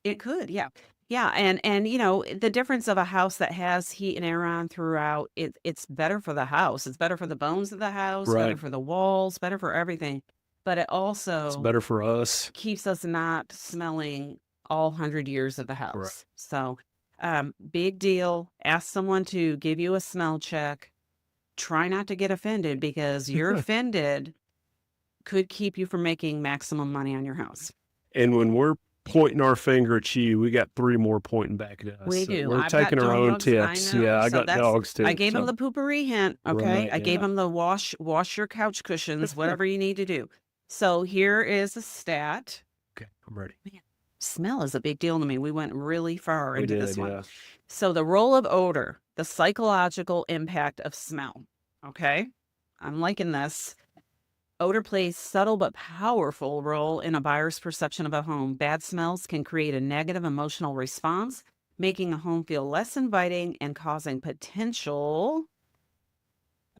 It could, yeah. Yeah, and the difference of a house that has heat and air on throughout, it's better for the house. It's better for the bones of the house, better for the walls, better for everything. But it also it's better for us. Keeps us not smelling all 100 years of the house. Right. So, big deal. Ask someone to give you a smell check. Try not to get offended because you're offended could keep you from making maximum money on your house. And when we're pointing our finger at you, we got 3 more pointing back at us. We do. We're taking our own tips. Yeah, I got dogs too. I gave him the poopery hint. Okay. Right, I gave him the wash your couch cushions, whatever you need to do. So here is a stat. Okay, I'm ready. Man, smell is a big deal to me. We went really far into this one. Yeah. So the role of odor, the psychological impact of smell. Okay. I'm liking this. Odor plays subtle but powerful role in a buyer's perception of a home. Bad smells can create a negative emotional response, making a home feel less inviting and causing potential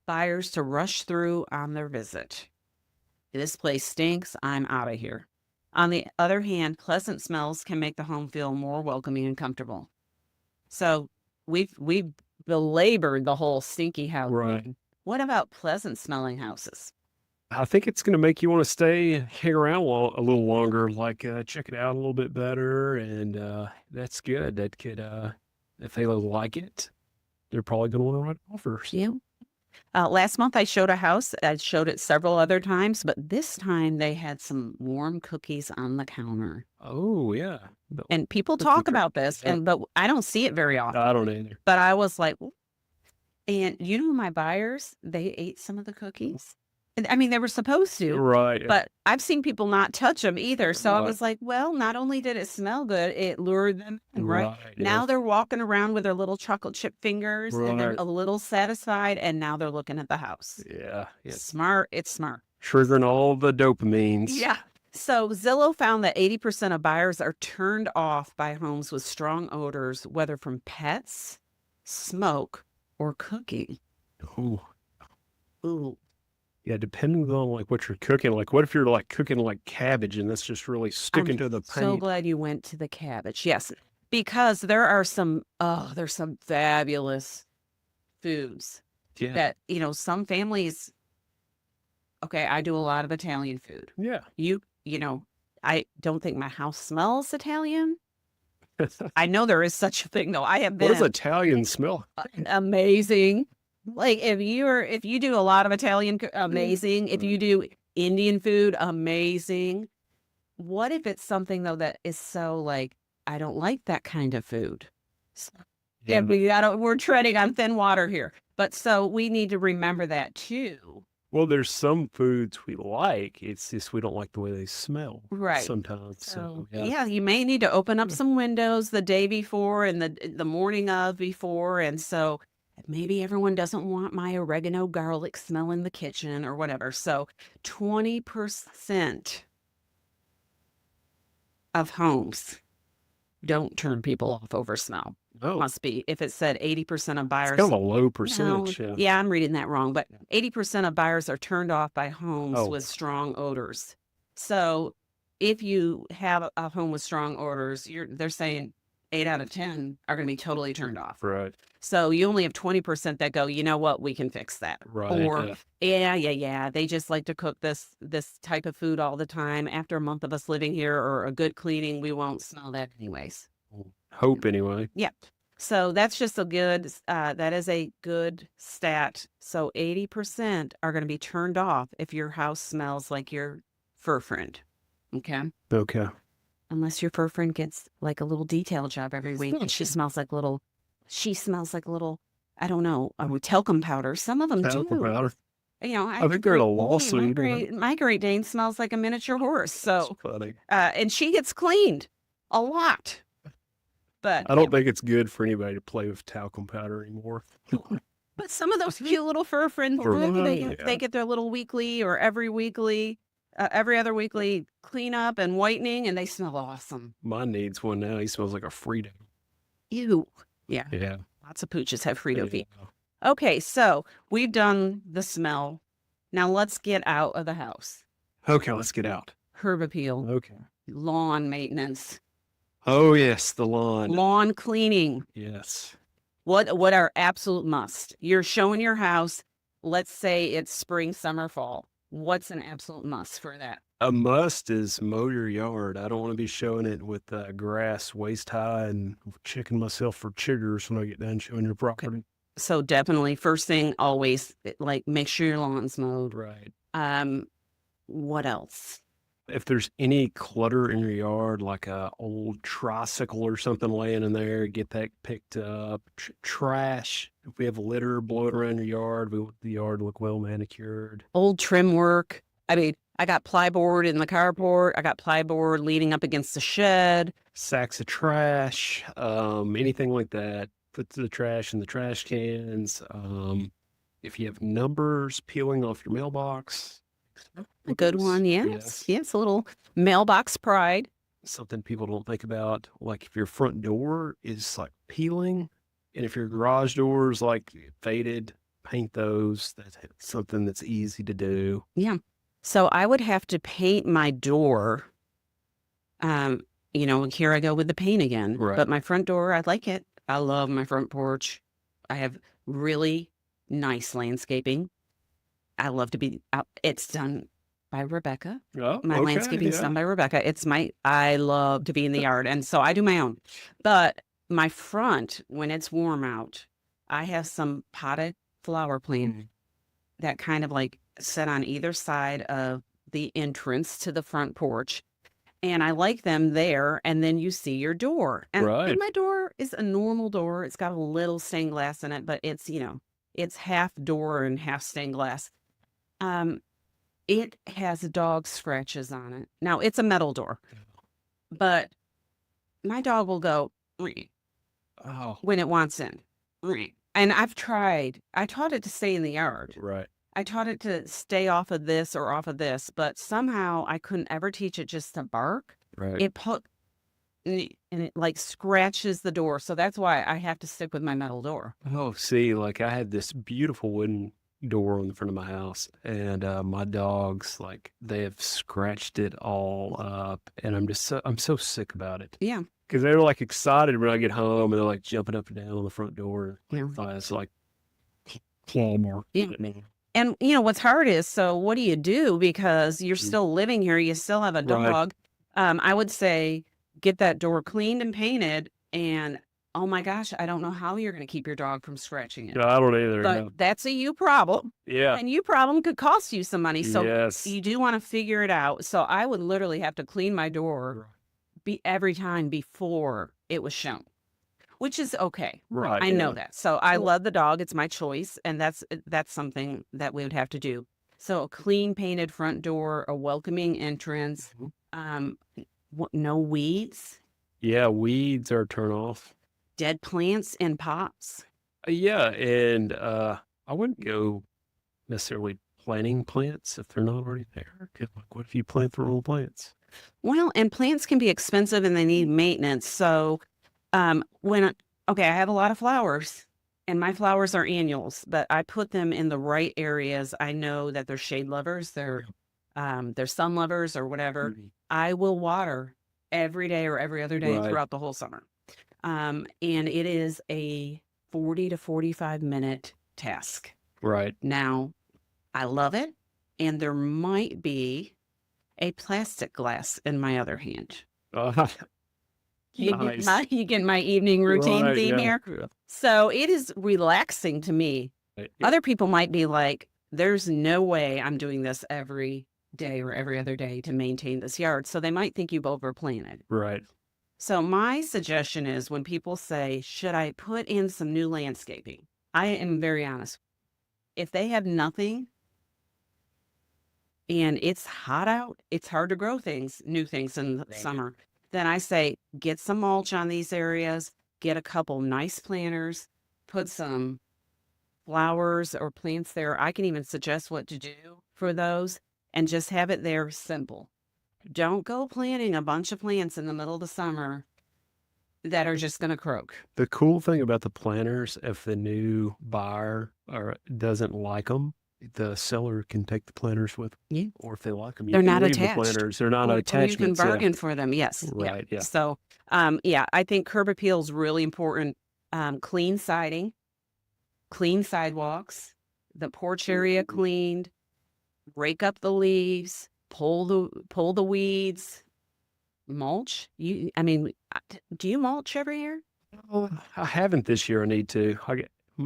buyers to rush through on their visit. This place stinks. I'm out of here. On the other hand, pleasant smells can make the home feel more welcoming and comfortable. So we've belabored the whole stinky house. Right. What about pleasant smelling houses? I think it's going to make you want to hang around a little longer, check it out a little bit better. And that's good. That could, if they like it, they're probably going to want to write offers. Yeah. Last month I showed a house. I showed it several other times, but this time they had some warm cookies on the counter. Oh, yeah. And people talk about this, but I don't see it very often. I don't either. But I was like, and my buyers, they ate some of the cookies. I mean, they were supposed to. Right. But I've seen people not touch them either. So I was like, well, not only did it smell good, it lured them in, right? Now they're walking around with their little chocolate chip fingers and they're a little satisfied. And now they're looking at the house. Yeah. Smart. It's smart. Triggering all the dopamines. Yeah. So Zillow found that 80% of buyers are turned off by homes with strong odors, whether from pets, smoke, or cooking. Ooh. Yeah, depending on what you're cooking. What if you're cooking cabbage and that's just really sticking to the paint? So glad you went to the cabbage. Yes. Because there's some fabulous foods Yeah. that, some families, okay, I do a lot of Italian food. Yeah. I don't think my house smells Italian. I know there is such a thing though. I have What does been Italian smell? amazing. Like if you do a lot of Italian, amazing. If you do Indian food, amazing. What if it's something though that is so like, I don't like that kind of food. Yeah, we're treading on thin water here. But so we need to remember that too. Well, there's some foods we like. It's just we don't like the way they smell Right. sometimes. So yeah. yeah, you may need to open up some windows the day before and the morning of before. And so maybe everyone doesn't want my oregano garlic smell in the kitchen or whatever. So 20% of homes don't turn people off over smell. Oh, Must be. If it said 80% of buyers. it's kind of a low percentage. No, yeah, I'm reading that wrong, but 80% of buyers are turned off by homes Oh. with strong odors. So if you have a home with strong odors, they're saying 8 out of 10 are going to be totally turned off. Right. So you only have 20% that go, you know what, we can fix that. Right. Or yeah, they just like to cook this type of food all the time. After a month of us living here or a good cleaning, we won't smell that anyways. Hope anyway. Yep. So that's just that is a good stat. So 80% are going to be turned off if your house smells like your fur friend. Okay. Okay. Unless your fur friend gets like a little detail job every week and she smells like a little, I don't know, a talcum powder. Some of them Talcum do. powder. I think they're in a lawsuit. My Great Dane smells like a miniature horse. So, That's funny. And she gets cleaned a lot. But I don't think it's good for anybody to play with talcum powder anymore. But some of those cute little fur friends, they get their little weekly or every other weekly cleanup and whitening, and they smell awesome. Mine needs one now. He smells like a Frito. Ew. Yeah. Yeah. Lots of pooches have Frito feet. Yeah. Okay, so we've done the smell. Now let's get out of the house. Okay, let's get out. Herb appeal. Okay. Lawn maintenance. Oh, yes, the lawn. Lawn cleaning. Yes. What are absolute must? You're showing your house. Let's say it's spring, summer, fall. What's an absolute must for that? A must is mow your yard. I don't want to be showing it with grass waist high and checking myself for chiggers when I get done showing your property. Okay. So definitely first thing, always like make sure your lawn's mowed. Right. What else? If there's any clutter in your yard, like a old tricycle or something laying in there, get that picked up. Trash. If we have litter blowing around your yard, we want the yard to look well manicured. Old trim work. I mean, I got plyboard in the carport. I got plyboard leaning up against the shed. Sacks of trash, anything like that. Put the trash in the trash cans. If you have numbers peeling off your mailbox. A good one, yes. Yes, a little mailbox pride. Something people don't think about, like if your front door is like peeling, and if your garage door is like faded, paint those. That's something that's easy to do. Yeah. So I would have to paint my door. Here I go with the paint again. Right. But my front door, I like it. I love my front porch. I have really nice landscaping. I love to be out. It's done by Rebecca. Oh, My okay, landscaping's yeah. done by Rebecca. I love to be in the yard. And so I do my own. But my front, when it's warm out, I have some potted flower plant that kind of like set on either side of the entrance to the front porch. And I like them there. And then you see your door. And Right. my door is a normal door. It's got a little stained glass in it, but it's, it's half door and half stained glass. It has dog scratches on it. Now it's a metal door, but my dog will go Oh, when it wants in. And I've tried. I taught it to stay in the yard. right. I taught it to stay off of this or off of this, but somehow I couldn't ever teach it just to bark. Right. And it like scratches the door. So that's why I have to stick with my metal door. Oh, see, like I had this beautiful wooden door on the front of my house, and my dogs, like they have scratched it all up, and I'm so sick about it. Yeah. because they're like excited when I get home and they're like jumping up and down on the front door. Yeah. It's like, Yeah. And what's hard is, so what do you do? Because you're still living here, you still have a Right. dog. I would say get that door cleaned and painted, and oh my gosh, I don't know how you're going to keep your dog from scratching it. No, I don't either. But No. that's a you problem. Yeah. And you problem could cost you some money. So Yes. you do want to figure it out. So I would literally have to clean my door every time before it was shown, which is okay. Right. I know that. So I love the dog. It's my choice. And that's something that we would have to do. So a clean painted front door, a welcoming entrance, no weeds, Yeah, weeds are a turn off. dead plants in pots. Yeah, and I wouldn't go necessarily planting plants if they're not already there. 'Cause, like, what if you plant the wrong plants? Well, and plants can be expensive and they need maintenance. So I have a lot of flowers, and my flowers are annuals, but I put them in the right areas. I know that they're shade lovers, they're sun lovers or whatever. I will water every day or every other day Right. throughout the whole summer. And it is a 40 to 45-minute task. Right. Now, I love it, and there might be a plastic glass in my other hand. You get my evening routine Right, theme yeah. here. So it is relaxing to me. Yeah. Other people might be like, there's no way I'm doing this every day or every other day to maintain this yard. So they might think you've overplanted. Right. So my suggestion is, when people say, should I put in some new landscaping? I am very honest. If they have nothing and it's hot out, it's hard to grow new things in the summer, then I say, get some mulch on these areas, get a couple nice planters, put some flowers or plants there. I can even suggest what to do for those, and just have it there simple. Don't go planting a bunch of plants in the middle of the summer that are just going to croak. The cool thing about the planters, if the new buyer doesn't like them, the seller can take the planters with them. Yeah. Or if they like them, They're not leave attached. the planters. They're not Or attached. you can bargain for them. Yes. Right. Yeah. So, I think curb appeal is really important. Clean siding, clean sidewalks, the porch area cleaned, rake up the leaves, pull the weeds, mulch. Do you mulch every year? I haven't this year. I need to.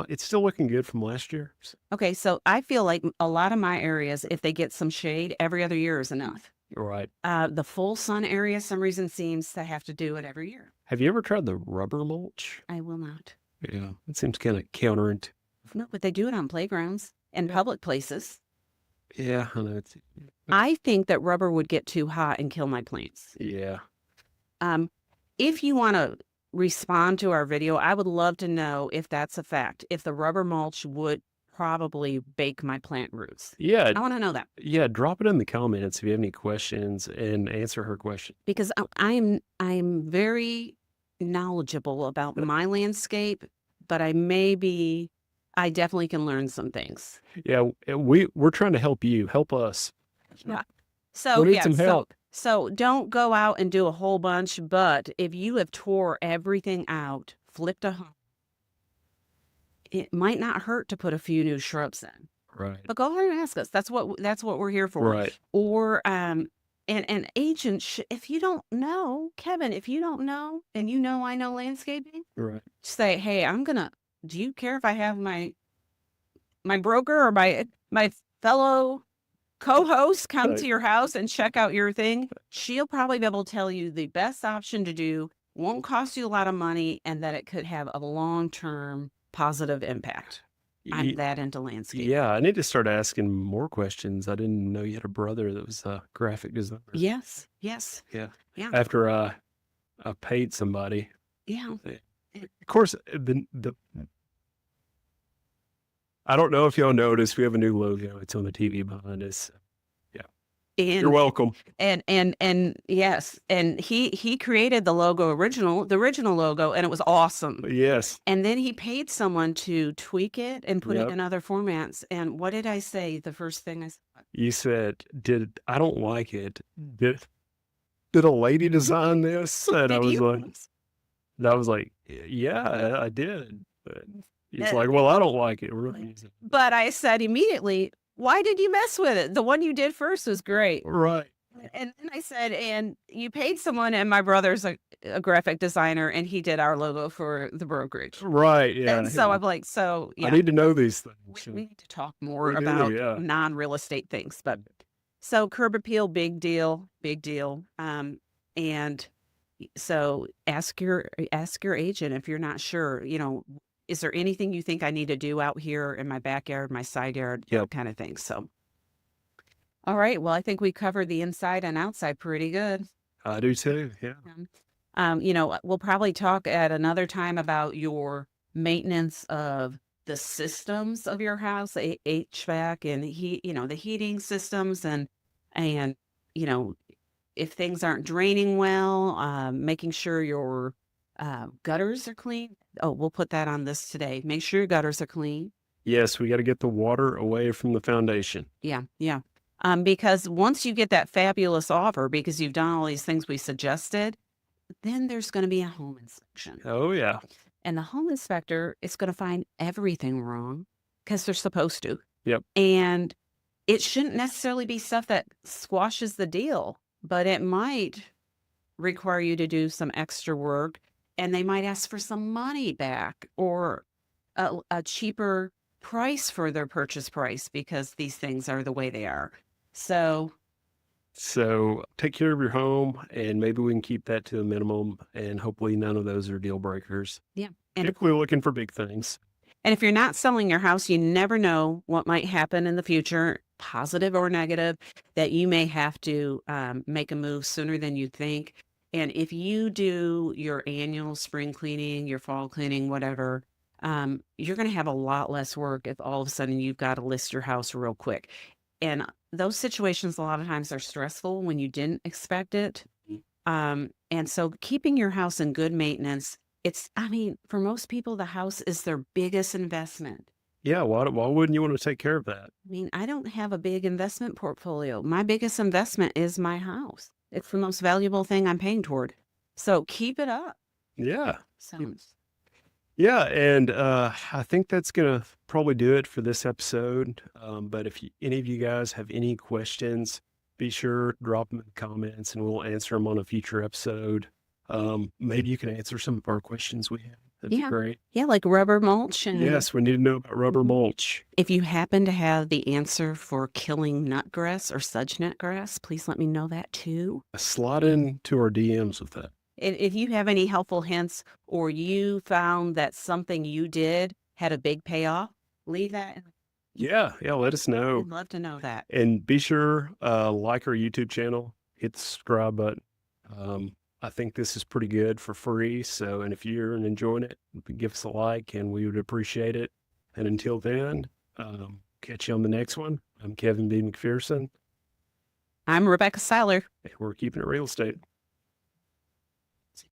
It's still looking good from last year. Okay, so I feel like a lot of my areas, if they get some shade, every other year is enough. Right. The full sun area, some reason, seems to have to do it every year. Have you ever tried the rubber mulch? I will not. Yeah. It seems kind of counterintuitive. No, but they do it on playgrounds and public places. Yeah, I know. I think that rubber would get too hot and kill my plants. Yeah. If you want to respond to our video, I would love to know if that's a fact. If the rubber mulch would probably bake my plant roots. Yeah. I want to know that. Yeah. Drop it in the comments if you have any questions and answer her question. Because I'm very knowledgeable about my landscape, but I definitely can learn some things. Yeah. We're trying to help you. Help us. Yeah. So we need some help. So don't go out and do a whole bunch, but if you have tore everything out, flipped a home, it might not hurt to put a few new shrubs in. Right. But go ahead and ask us. That's what we're here for. Right. Or an agent, if you don't know, Kevin, if you don't know, and I know landscaping, Right. say, hey, do you care if I have my broker or my fellow co-host come Right. to your house and check out your thing? She'll probably be able to tell you the best option to do, won't cost you a lot of money, and that it could have a long-term positive impact. I'm that into landscape. Yeah, I need to start asking more questions. I didn't know you had a brother that was a graphic designer. Yes. Yeah. Yeah. After I paid somebody. Yeah. Of course, I don't know if y'all noticed, we have a new logo. It's on the TV behind us. And You're welcome. And yes, and he created the original logo, and it was awesome. Yes. And then he paid someone to tweak it and put Yep. it in other formats. And what did I say? The first thing I said, You said, I don't like it. Did a lady design this? And I was like, And I was like, yeah, I did. But he's Uh, like, well, I don't like it. We're gonna use it. But I said immediately, why did you mess with it? The one you did first was great. Right. And then I said, and you paid someone, and my brother's a graphic designer, and he did our logo for the brokerage. Right. Yeah. And so I'm like, so I yeah, need to know these things. we need to talk more We do, about yeah. non-real estate things. But so curb appeal, big deal, big deal. And so ask your agent if you're not sure, is there anything you think I need to do out here in my backyard, my side yard, Yep. kind of thing. So, all right. Well, I think we covered the inside and outside pretty good. I do too. Yeah. We'll probably talk at another time about your maintenance of the systems of your house, the HVAC and the heating systems and, if things aren't draining well, making sure your gutters are clean. Oh, we'll put that on this today. Make sure your gutters are clean. Yes, we got to get the water away from the foundation. Yeah, yeah. Because once you get that fabulous offer, because you've done all these things we suggested, then there's going to be a home inspection. Oh, yeah. And the home inspector is going to find everything wrong because they're supposed to. Yep. And it shouldn't necessarily be stuff that squashes the deal, but it might require you to do some extra work, and they might ask for some money back or a cheaper price for their purchase price because these things are the way they are. So take care of your home, and maybe we can keep that to a minimum, and hopefully none of those are deal breakers. yeah. And If we're looking for big things. And if you're not selling your house, you never know what might happen in the future, positive or negative, that you may have to make a move sooner than you think. And if you do your annual spring cleaning, your fall cleaning, whatever, you're going to have a lot less work if all of a sudden you've got to list your house real quick. And those situations a lot of times are stressful when you didn't expect it. And so keeping your house in good maintenance, for most people, the house is their biggest investment. Yeah, why wouldn't you want to take care of that? I don't have a big investment portfolio. My biggest investment is my house. It's the most valuable thing I'm paying toward. So keep it up. Yeah. So, Yeah, and I think that's going to probably do it for this episode. But if any of you guys have any questions, be sure to drop them in the comments, and we'll answer them on a future episode. Maybe you can answer some of our questions we have. That'd be great. Yeah, like rubber mulch. And Yes, we need to know about rubber mulch. if you happen to have the answer for killing nutgrass or sedge nutgrass, please let me know that too. Slide into our DMs with that. If you have any helpful hints, or you found that something you did had a big payoff, leave that. Yeah, let us know. I'd love to know that. And be sure, like our YouTube channel, hit the subscribe button. I think this is pretty good for free. So, and if you're enjoying it, give us a like, and we would appreciate it. And until then, catch you on the next one. I'm Kevin B. McPherson. I'm Rebecca Seiler. We're keeping it real estate.